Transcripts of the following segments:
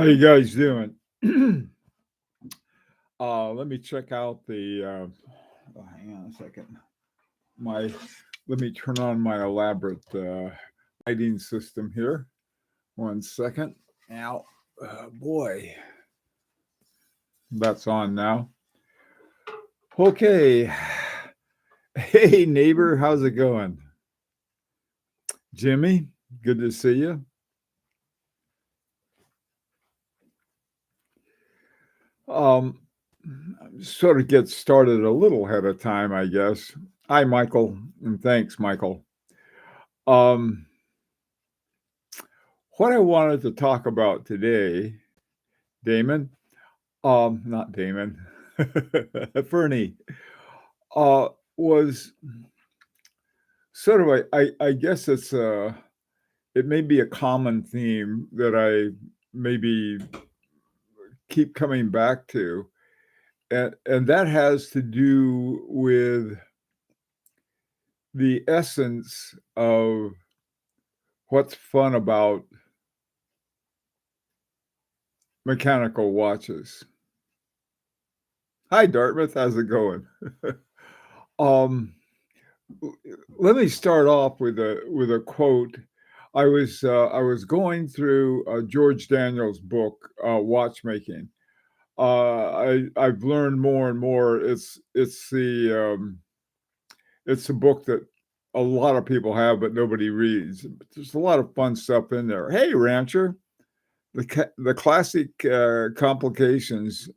How you guys doing? Let me check out the. Hang on a second. My Let me turn on my elaborate lighting system here. 1 second. Now, boy, that's on now. Okay. Hey neighbor, how's it going? Jimmy, good to see you. Um, Sort of get started a little ahead of time, I guess. Hi, Michael, and thanks, Michael. Um, what I wanted to talk about today, Damon, not Damon, Fernie, was sort of I guess it may be a common theme that I maybe keep coming back to, and that has to do with the essence of what's fun about mechanical watches. Hi, Dartmouth. How's it going? um, Let me start off with a quote. I was going through George Daniels' book, Watchmaking. I've learned more and more. It's a book that a lot of people have, but nobody reads. But there's a lot of fun stuff in there. Hey, Rancher, the classic complications.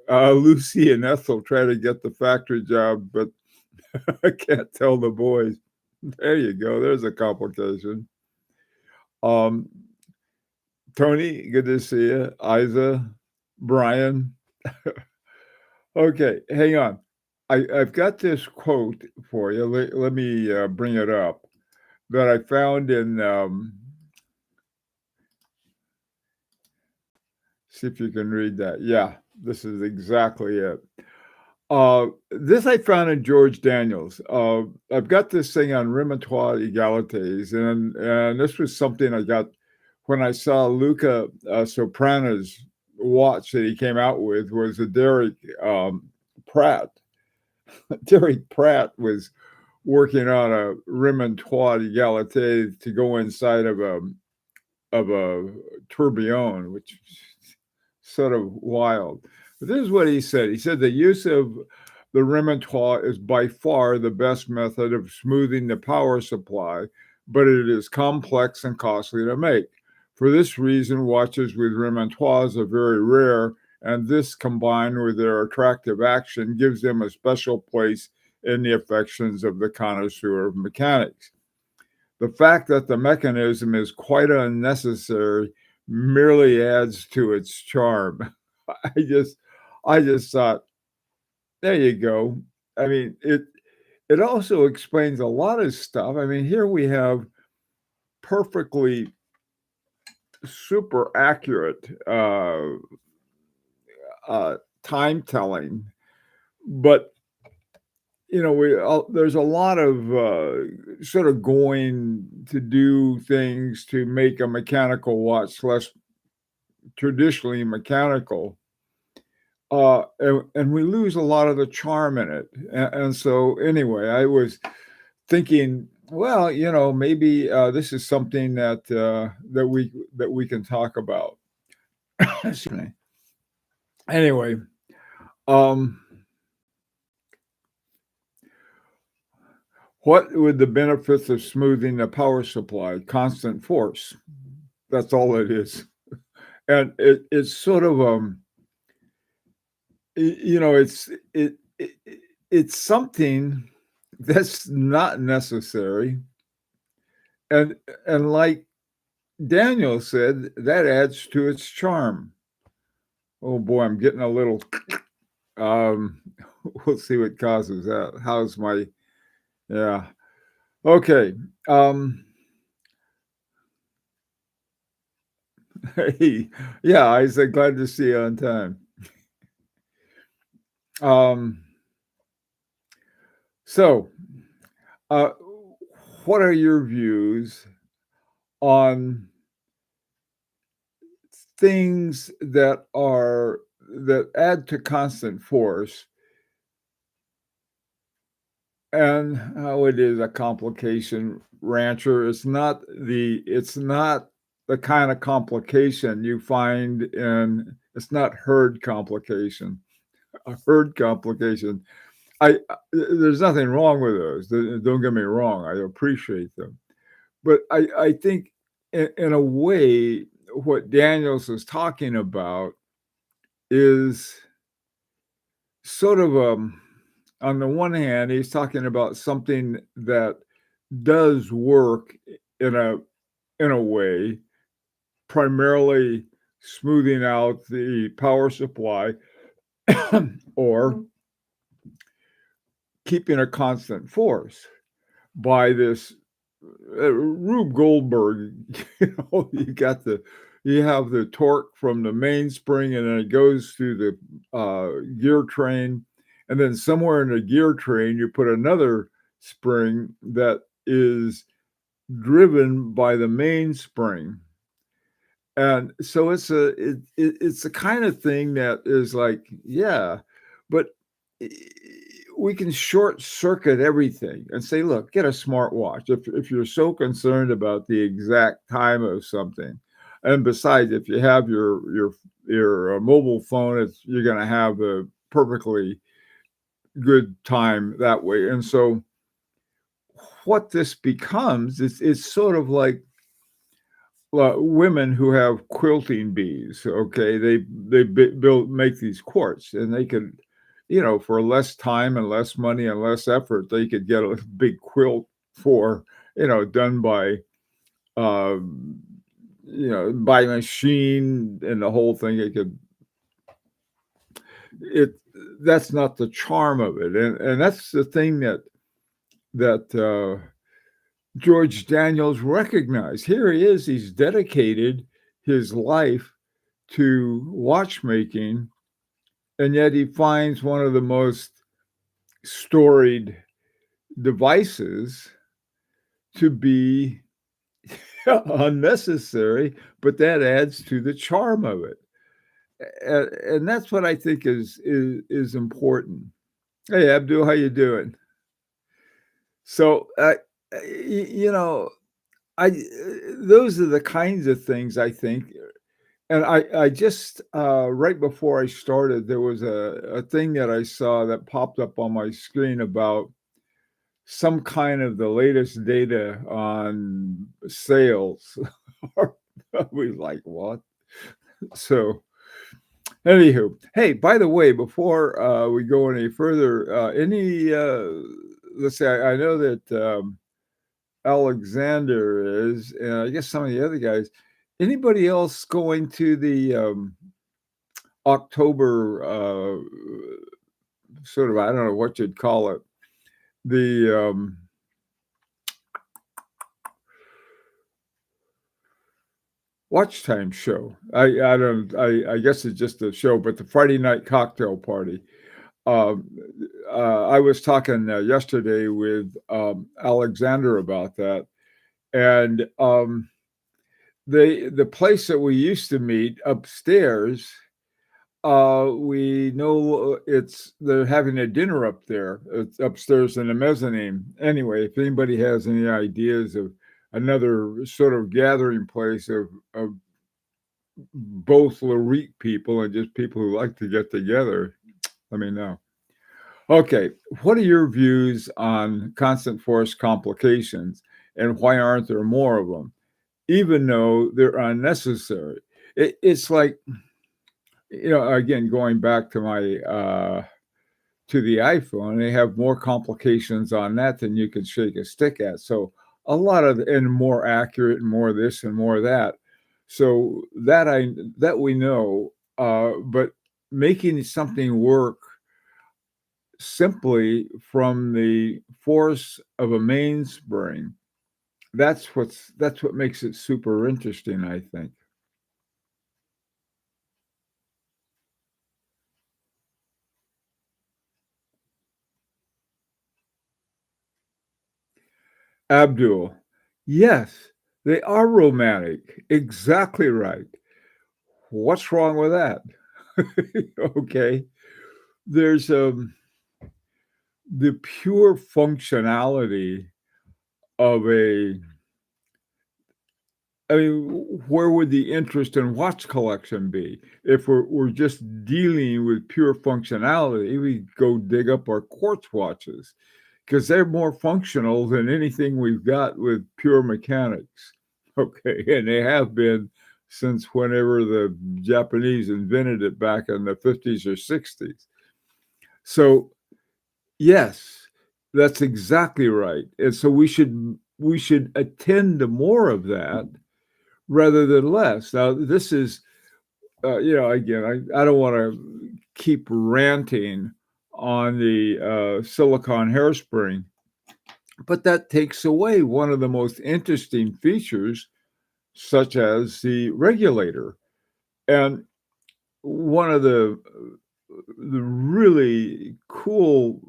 Lucy and Ethel try to get the factory job, but I can't tell the boys. There you go. There's a complication. Um, Tony, good to see you. Isa, Brian. Okay, hang on. I've got this quote for you. Let me bring it up that I found in. See if you can read that. Yeah, this is exactly it. This I found in George Daniels. I've got this thing on Remontois Egalités, and this was something I got when I saw Luca Soprano's watch that he came out with was a Derek Pratt. Derek Pratt was working on a Remontois Egalité to go inside of a tourbillon, which is sort of wild. But this is what he said. He said the use of the Remontois is by far the best method of smoothing the power supply, but it is complex and costly to make. For this reason, watches with Remontois are very rare, and this combined with their attractive action gives them a special place in the affections of the connoisseur of mechanics. The fact that the mechanism is quite unnecessary merely adds to its charm. I just thought, there you go. I mean, it also explains a lot of stuff. I mean, here we have perfectly super accurate time telling, but there's a lot of sort of going to do things to make a mechanical watch less traditionally mechanical. And we lose a lot of the charm in it. And so anyway, I was thinking, well, maybe this is something that we can talk about. Excuse me. Anyway, what would the benefits of smoothing the power supply? Constant force. That's all it is. And it's sort of it's something that's not necessary, and like Daniel said, that adds to its charm. Oh boy, I'm getting a little. We'll see what causes that. How's my? Yeah. Okay. Hey, yeah, I said glad to see you on time. So, what are your views on things that add to constant force, and how it is a complication rancher. It's not the kind of complication you find in it's not herd complication. A herd complication. There's nothing wrong with those. Don't get me wrong. I appreciate them, but I think in a way what Daniels is talking about is sort of on the one hand, he's talking about something that does work in a way, primarily smoothing out the power supply or keeping a constant force by this Rube Goldberg. You have the torque from the mainspring, and then it goes through the gear train, and then somewhere in the gear train you put another spring that is driven by the mainspring. And so it's the kind of thing that is like, yeah, but we can short circuit everything and say, look, get a smartwatch if you're so concerned about the exact time of something. And besides, if you have your mobile phone, you're going to have a perfectly good time that way. And so what this becomes is it's sort of like women who have quilting bees. Okay, make these quartz, and they could, for less time and less money and less effort, they could get a big quilt for, done by, by machine and the whole thing. It that's not the charm of it, and that's the thing that George Daniels recognized. Here he is, he's dedicated his life to watchmaking, and yet he finds one of the most storied devices to be unnecessary, but that adds to the charm of it. And that's what I think is important. Hey, Abdul, how you doing? So, you know, I those are the kinds of things I think. And I just right before I started, there was a thing that I saw that popped up on my screen about some kind of the latest data on sales. I was like, what? So, anywho, hey, by the way, before we go any further, let's say I know that Alexander is, and I guess some of the other guys. Anybody else going to the October sort of, I don't know what you'd call it, the Watch Time show? I guess it's just a show, but the Friday night cocktail party. Um, I was talking yesterday with Alexander about that, and the place that we used to meet upstairs, we know they're having a dinner up there. It's upstairs in the mezzanine. Anyway, if anybody has any ideas of another sort of gathering place of both Larit people and just people who like to get together, let me know. Okay, what are your views on constant force complications, and why aren't there more of them, even though they're unnecessary? It's like, again, going back to my to the iPhone, they have more complications on that than you could shake a stick at. So a lot of and more accurate, and more this and more that. So that we know, but making something work simply from the force of a mainspring, that's what makes it super interesting, I think. Abdul, yes, they are romantic. Exactly right. What's wrong with that? Okay. There's the pure functionality of a I mean, where would the interest in watch collection be? If we're just dealing with pure functionality, we go dig up our quartz watches because they're more functional than anything we've got with pure mechanics. Okay, and they have been since whenever the Japanese invented it back in the 50s or 60s. So, yes, that's exactly right. And so we should attend to more of that rather than less. Now, this is, again, I don't want to keep ranting on the silicon hairspring, but that takes away one of the most interesting features, such as the regulator. And one of the really cool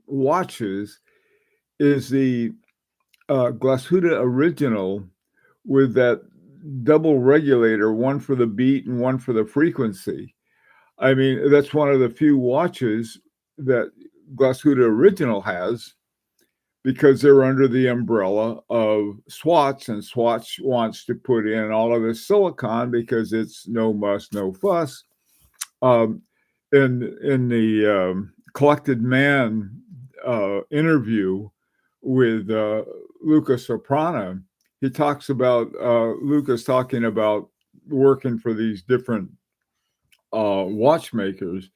watches is the Glashütte original with that double regulator, one for the beat and one for the frequency. I mean, that's one of the few watches that Glashütte original has because they're under the umbrella of Swatch, and Swatch wants to put in all of this silicon because it's no muss, no fuss. Um, in the Collected Man interview with Luca Soprano, he talks about Luca's talking about working for these different watchmakers,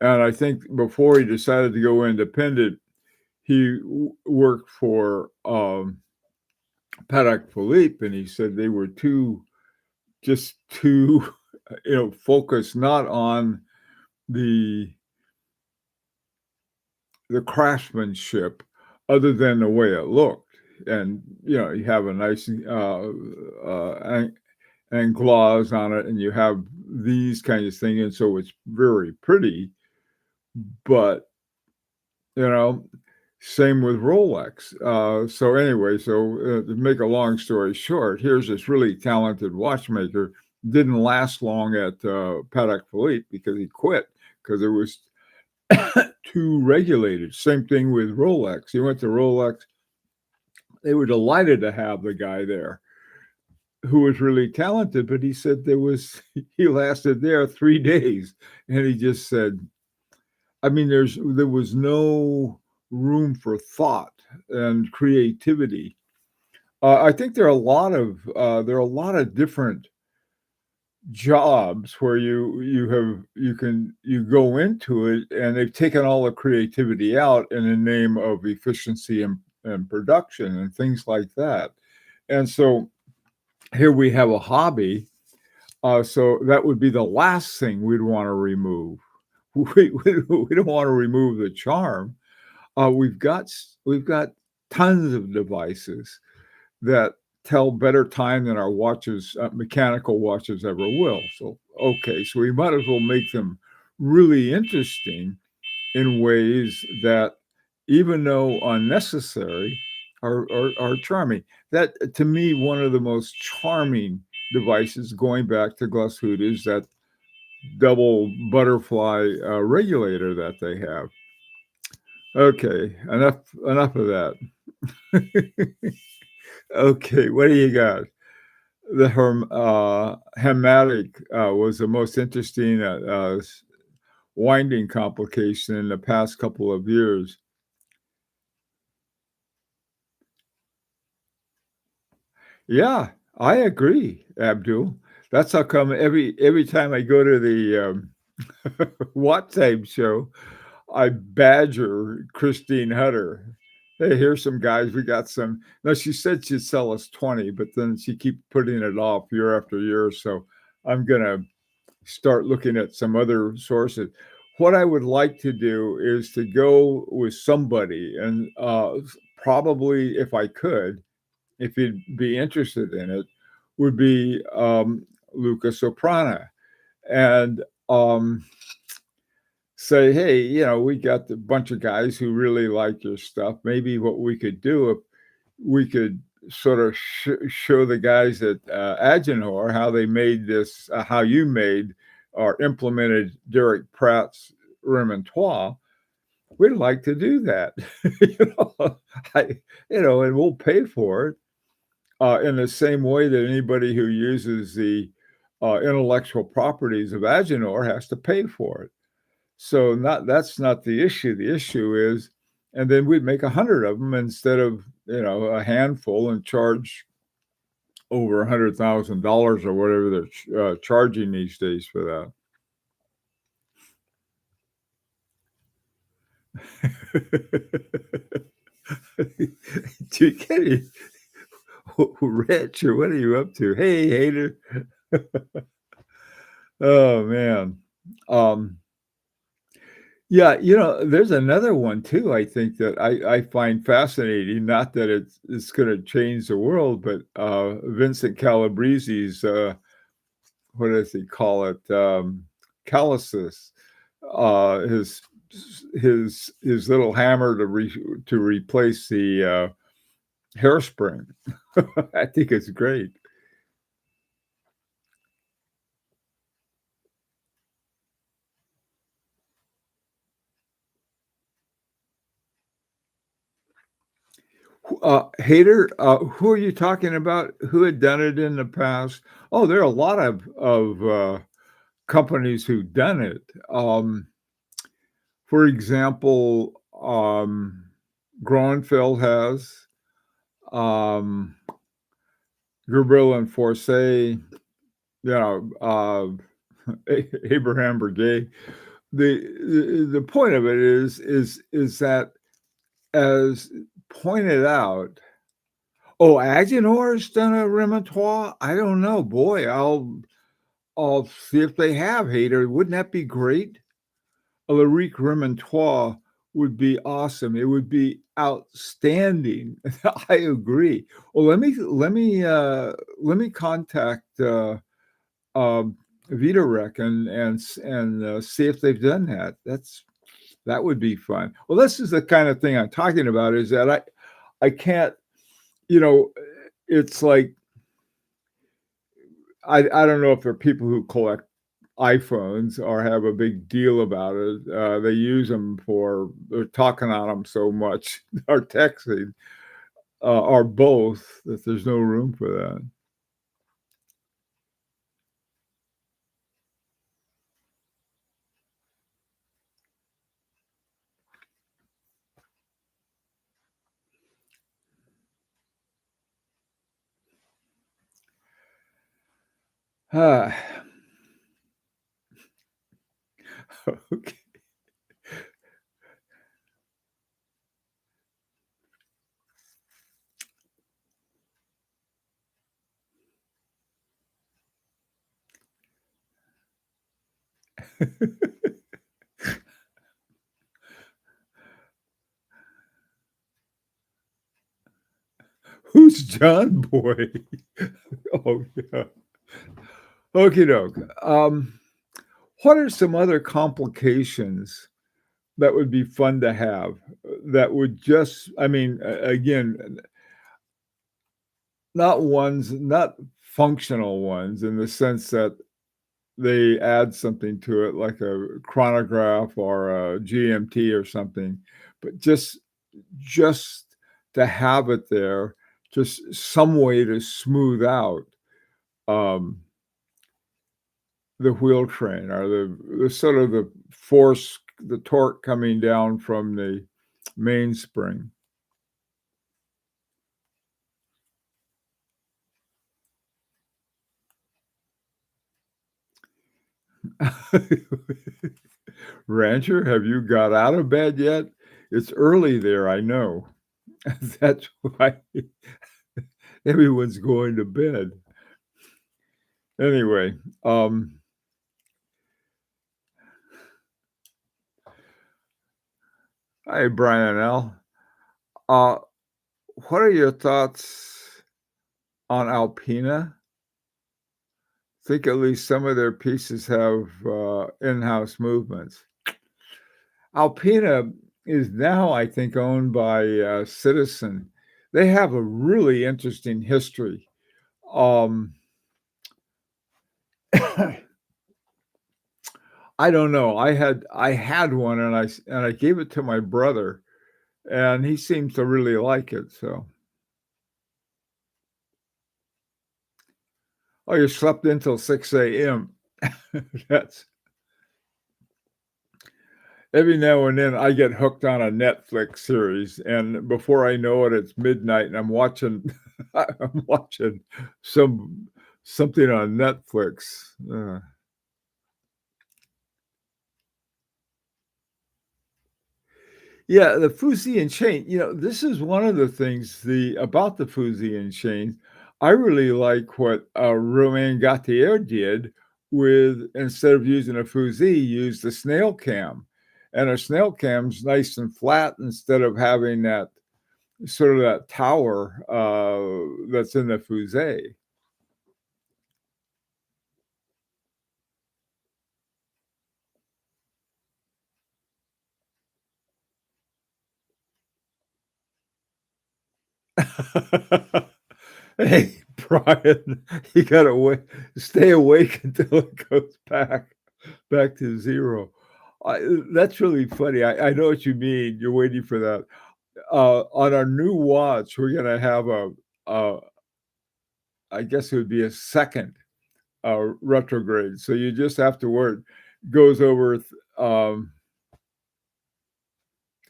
and I think before he decided to go independent, he worked for Patek Philippe, and he said they were too focused not on the craftsmanship other than the way it looked. And you have a nice anglaise on it, and you have these kinds of things, and so it's very pretty. But you know, same with Rolex. So anyway, to make a long story short, here's this really talented watchmaker. Didn't last long at Patek Philippe because he quit because it was too regulated. Same thing with Rolex. He went to Rolex. They were delighted to have the guy there who was really talented, but he said he lasted there 3 days, and he just said, I mean, there was no room for thought and creativity. I think there are a lot of different jobs where you go into it, and they've taken all the creativity out in the name of efficiency and production and things like that. And so here we have a hobby. So that would be the last thing we'd want to remove. We don't want to remove the charm. We've got tons of devices that tell better time than our watches, mechanical watches ever will. So okay, so we might as well make them really interesting in ways that, even though unnecessary, are charming. That to me, one of the most charming devices, going back to Glashütte, is that double butterfly regulator that they have. Okay, enough of that. Okay, what do you got? The hematic was the most interesting winding complication in the past couple of years. Yeah, I agree, Abdul. That's how come every time I go to the What Time show, I badger Christine Hutter. Hey, here's some guys. We got some. Now, she said she'd sell us 20, but then she keep putting it off year after year. So I'm going to start looking at some other sources. What I would like to do is to go with somebody, and probably, if I could, if you'd be interested in it, would be Luca Soprano. And say, hey, we got a bunch of guys who really like your stuff. Maybe what we could do, if we could sort of show the guys at Agenor how they made this, how you made or implemented Derek Pratt's repertoire, we'd like to do that. you know, I, and we'll pay for it in the same way that anybody who uses the intellectual properties of Agenor has to pay for it. So that's not the issue. The issue is, and then we'd make 100 of them instead of a handful and charge over $100,000 or whatever they're charging these days for that. Do you get it? Rich, or what are you up to? Hey, hater. Oh man. Um, yeah, there's another one too, I think that I find fascinating, not that it's gonna change the world, but Vincent Calabrese's what does he call it? Calluses. His his little hammer to replace the hairspring. I think it's great. Hater, who are you talking about? Who had done it in the past? Oh, there are a lot of companies who've done it. For example, Groenfeld has, um, Gabriel and Forsay, Abraham Breguet. The point of it is that, as pointed out, oh, Agenor's done a repertoire? I don't know. Boy, I'll see if they have, hater. Wouldn't that be great? A lyrique repertoire would be awesome. It would be outstanding. I agree. Well, let me contact Vitarek and see if they've done that. That would be fun. Well, this is the kind of thing I'm talking about. Is that I can't. It's like I don't know if there are people who collect iPhones or have a big deal about it. They use them they're talking on them so much, or texting, or both, that there's no room for that. Ah, okay. Who's John Boy? Oh yeah. Okie doke. What are some other complications that would be fun to have, that would just, I mean, again, not functional ones in the sense that they add something to it like a chronograph or a GMT or something, but just to have it there, just some way to smooth out um, the wheel train, or the sort of the force, the torque coming down from the mainspring. Rancher, have you got out of bed yet? It's early there, I know. That's why everyone's going to bed. Anyway, hi, Brian L. Uh, what are your thoughts on Alpina? I think at least some of their pieces have in-house movements. Alpina is now, I think, owned by Citizen. they have a really interesting history. Um, I don't know. I had one and I gave it to my brother and he seems to really like it. So, oh, you slept until 6 a.m. That's every now and then I get hooked on a Netflix series, and before I know it, it's midnight, and I'm watching I'm watching some something on Netflix. Yeah, the Fusian chain, this is one of the things about the Fusian chain. I really like what, Romain Gautier did with instead of using a Fusi, he used a snail cam, and a snail cam's nice and flat instead of having that sort of that tower, that's in the Fusee. Hey, Brian, you gotta stay awake until it goes back to 0. I That's really funny. I know what you mean. You're waiting for that. On our new watch, we're gonna have a I guess it would be a second, retrograde. So you just have to where it goes over,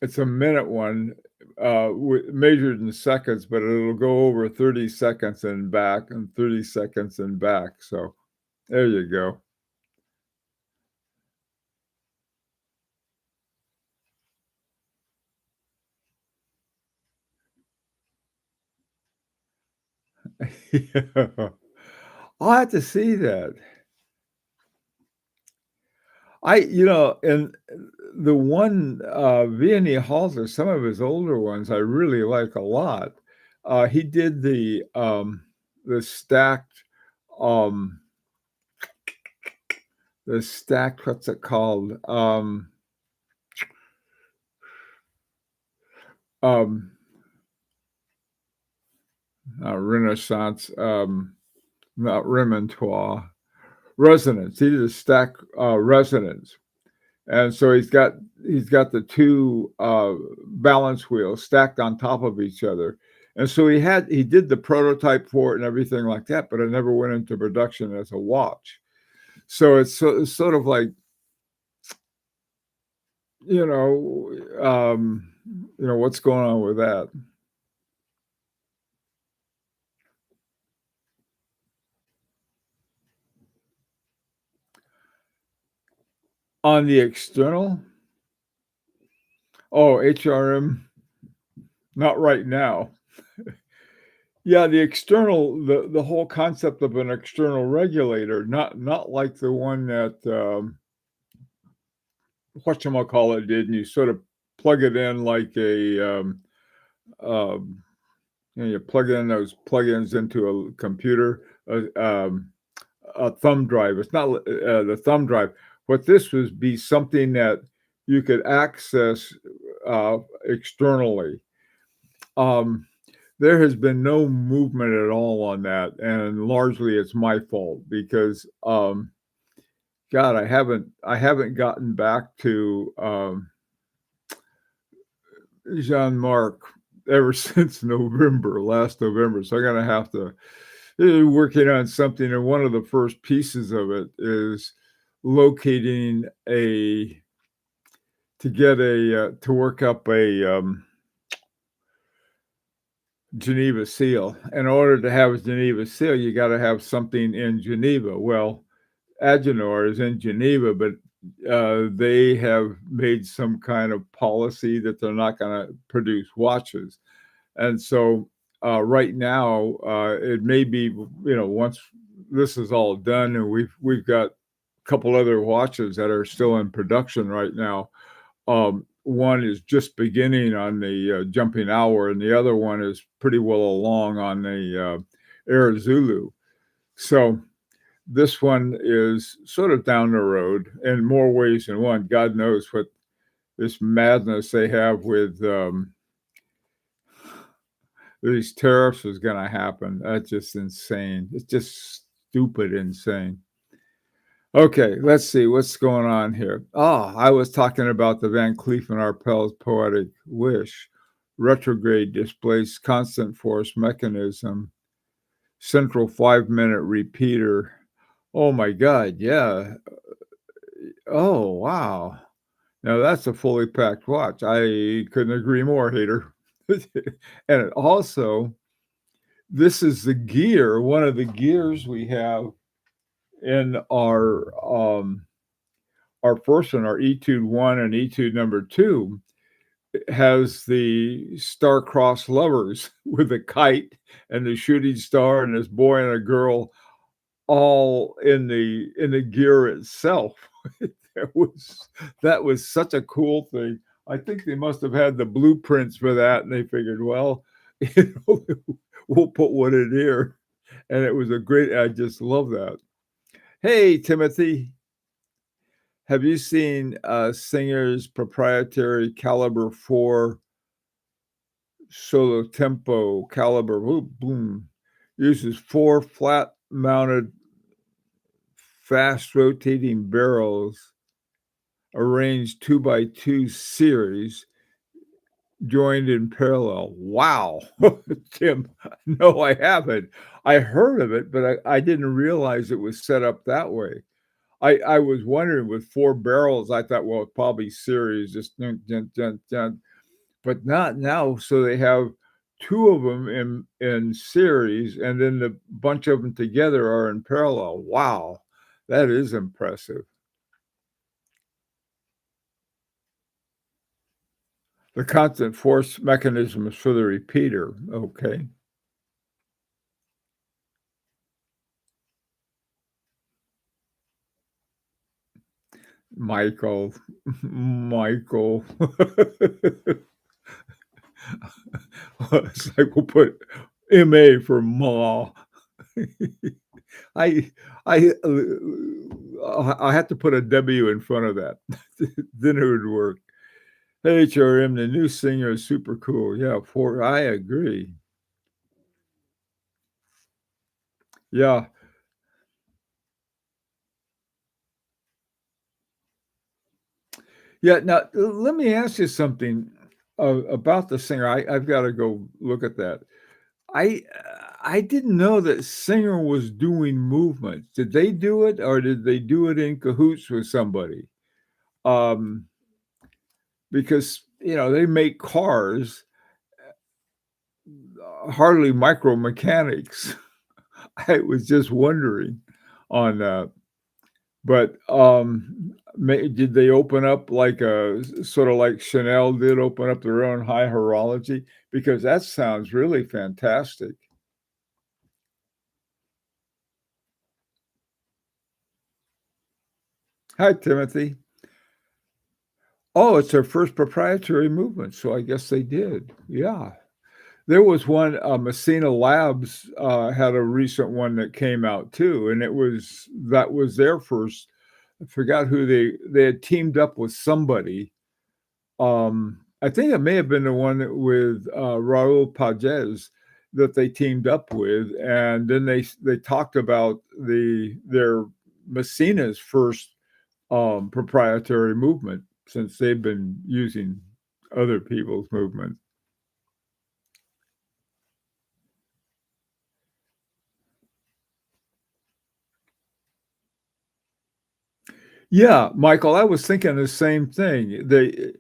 it's a minute one, measured in seconds, but it'll go over 30 seconds and back and 30 seconds and back. So there you go. Yeah. I'll have to see that. And the one, Vianney Halter, some of his older ones I really like a lot. He did the stacked, um what's it called? Um, Renaissance, not Remontois, resonance. He did a stack, resonance. And so he's got the 2, balance wheels stacked on top of each other. And so he did the prototype for it and everything like that, but it never went into production as a watch. So it's sort of like, you know, what's going on with that? On the external, oh, HRM, not right now. Yeah, the external, the whole concept of an external regulator, not like the one that, whatchamacallit did, and you sort of plug it in like um, you plug in those plugins into a computer, a thumb drive. It's not the thumb drive. What this would be something that you could access externally. Um, there has been no movement at all on that, and largely it's my fault because God, I haven't gotten back to Jean-Marc ever since last November. So I'm gonna have to working on something, and one of the first pieces of it is locating a to get a to work up a Geneva seal. In order to have a Geneva seal, you got to have something in Geneva. Well, Agenor is in Geneva, but they have made some kind of policy that they're not going to produce watches. And so right now, it may be, once this is all done, and we've got a couple other watches that are still in production right now. One is just beginning on the jumping hour, and the other one is pretty well along on the Air Zulu. So this one is sort of down the road in more ways than one. God knows what this madness they have with these tariffs was gonna happen. That's just insane. It's just stupid insane. Okay, let's see what's going on here. Oh, I was talking about the Van Cleef and Arpels poetic wish. Retrograde displays constant force mechanism, central 5-minute repeater. Oh my God, yeah. Oh, wow. Now that's a fully packed watch. I couldn't agree more, hater. And it also, this is the gear, one of the gears we have in our first one, our Etude 1 and Etude number 2, has the star-crossed lovers with a kite and the shooting star and this boy and a girl all in the gear itself. That was such a cool thing. I think they must have had the blueprints for that, and they figured, well, we'll put one in here. And it was a great, I just love that. Hey, Timothy, have you seen Singer's proprietary caliber 4 solo tempo caliber? Boom, boom. Uses 4 flat mounted, fast rotating barrels arranged 2x2 series joined in parallel. Wow. Tim, no, I haven't. I heard of it, but I didn't realize it was set up that way. I was wondering with 4 barrels, I thought, well, it's probably series, just dun, dun, dun, dun, but not now. So they have 2 of them in series, and then the bunch of them together are in parallel. Wow, that is impressive. The constant force mechanism is for the repeater. Okay. Michael. Michael. It's like we'll put MA for Ma. I I have to put a W in front of that. Then it would work. HRM, the new singer is super cool. Yeah, I agree. Yeah. Yeah, now, let me ask you something, about the singer. I've gotta go look at that. I I didn't know that Singer was doing movements. Did they do it, or did they do it in cahoots with somebody? Um, because, they make cars, hardly micro mechanics. I was just wondering on that. But, did they open up like a sort of like Chanel did, open up their own high horology? Because that sounds really fantastic. Hi, Timothy. Oh, it's their first proprietary movement, so I guess they did. Yeah. There was one, Messina Labs, had a recent one that came out too, and that was their first. I forgot who they had teamed up with somebody. I think it may have been the one with, Raul Pages that they teamed up with, and then they talked about their Messina's first, proprietary movement, since they've been using other people's movement. Yeah, Michael, I was thinking the same thing. They've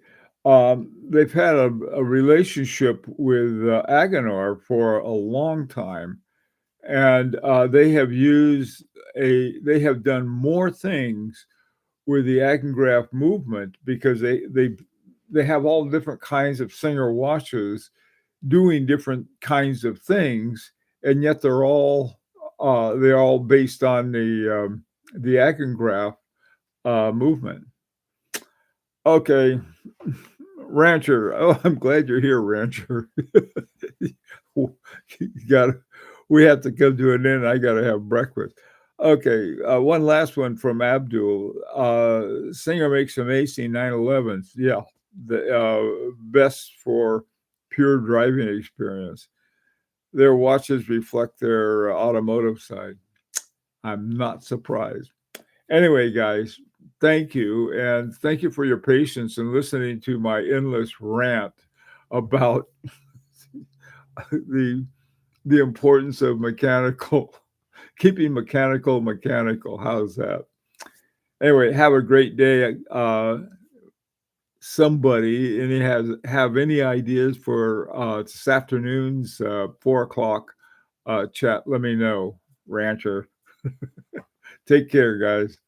had a relationship with, Agenor for a long time, and, they have done more things with the Agengraph movement because they have all different kinds of Singer watches doing different kinds of things, and yet they're all based on the Agengraph, movement. Okay, Rancher. Oh, I'm glad you're here, Rancher. you got we have to come to an end. I got to have breakfast. Okay, one last one from Abdul. Singer makes amazing 911s. Yeah, the best for pure driving experience. their watches reflect their automotive side. I'm not surprised. Anyway, guys, thank you. And thank you for your patience in listening to my endless rant about the the importance of keeping mechanical. How's that? Anyway, have a great day. Somebody have any ideas for this afternoon's 4 o'clock chat? Let me know, Rancher. Take care, guys.